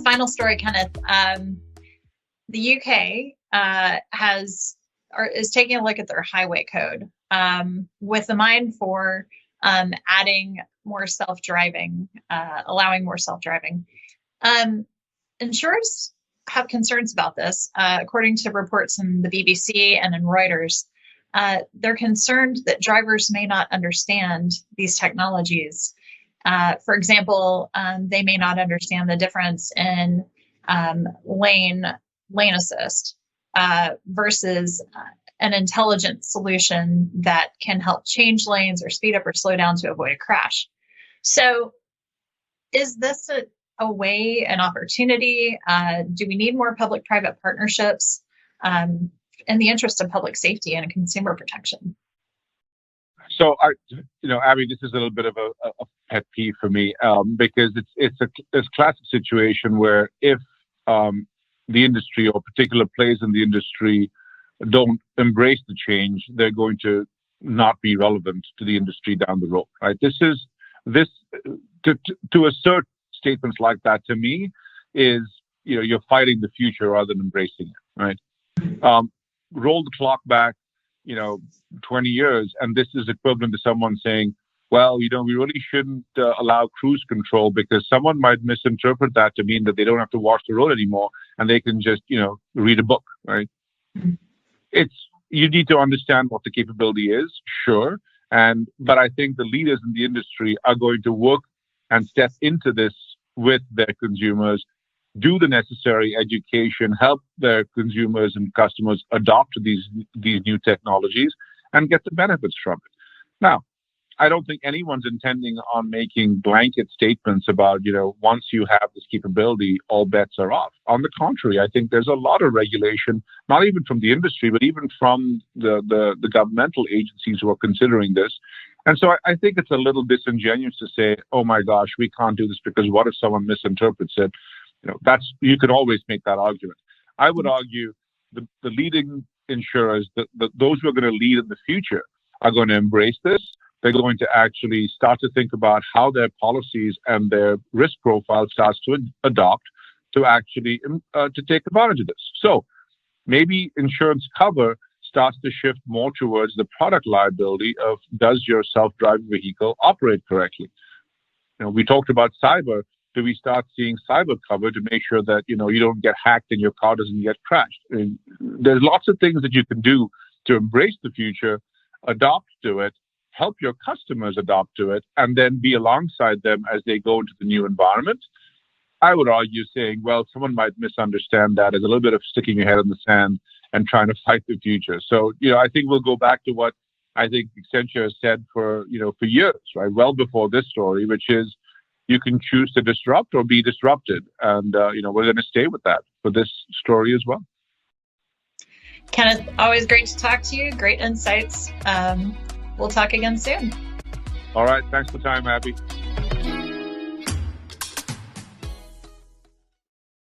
final story, Kenneth. The UK is taking a look at their highway code with a mind for adding more self-driving, allowing more self-driving. Insurers have concerns about this. According to reports in the BBC and in Reuters, they're concerned that drivers may not understand these technologies. For example, they may not understand the difference in lane assist versus an intelligent solution that can help change lanes or speed up or slow down to avoid a crash. So is this a way, an opportunity? Do we need more public-private partnerships in the interest of public safety and consumer protection? So, Abby, this is a little bit of a pet peeve for me because it's a classic situation where if the industry or particular players in the industry don't embrace the change, they're going to not be relevant to the industry down the road, right? To assert statements like that to me is, you're fighting the future rather than embracing it, right? Roll the clock back, 20 years, and this is equivalent to someone saying, well, we really shouldn't allow cruise control because someone might misinterpret that to mean that they don't have to watch the road anymore and they can just, read a book, right? You need to understand what the capability is, sure. But I think the leaders in the industry are going to work and step into this with their consumers, do the necessary education, help their consumers and customers adopt these new technologies and get the benefits from it. Now, I don't think anyone's intending on making blanket statements about, once you have this capability, all bets are off. On the contrary, I think there's a lot of regulation, not even from the industry, but even from the governmental agencies who are considering this. And so I think it's a little disingenuous to say, oh my gosh, we can't do this because what if someone misinterprets it? You could always make that argument. I would argue the leading insurers, those who are going to lead in the future, are going to embrace this. They're going to actually start to think about how their policies and their risk profile starts to adopt to actually to take advantage of this. So maybe insurance cover starts to shift more towards the product liability of, does your self-driving vehicle operate correctly? We talked about cyber. Do we start seeing cyber cover to make sure that, you don't get hacked and your car doesn't get crashed? There's lots of things that you can do to embrace the future, adopt to it, help your customers adopt to it, and then be alongside them as they go into the new environment. I would argue saying, well, someone might misunderstand that as a little bit of sticking your head in the sand and trying to fight the future. So, I think we'll go back to what I think Accenture has said for years, right? Well before this story, which is you can choose to disrupt or be disrupted. And, we're going to stay with that for this story as well. Kenneth, always great to talk to you. Great insights. We'll talk again soon. All right. Thanks for the time, Abby.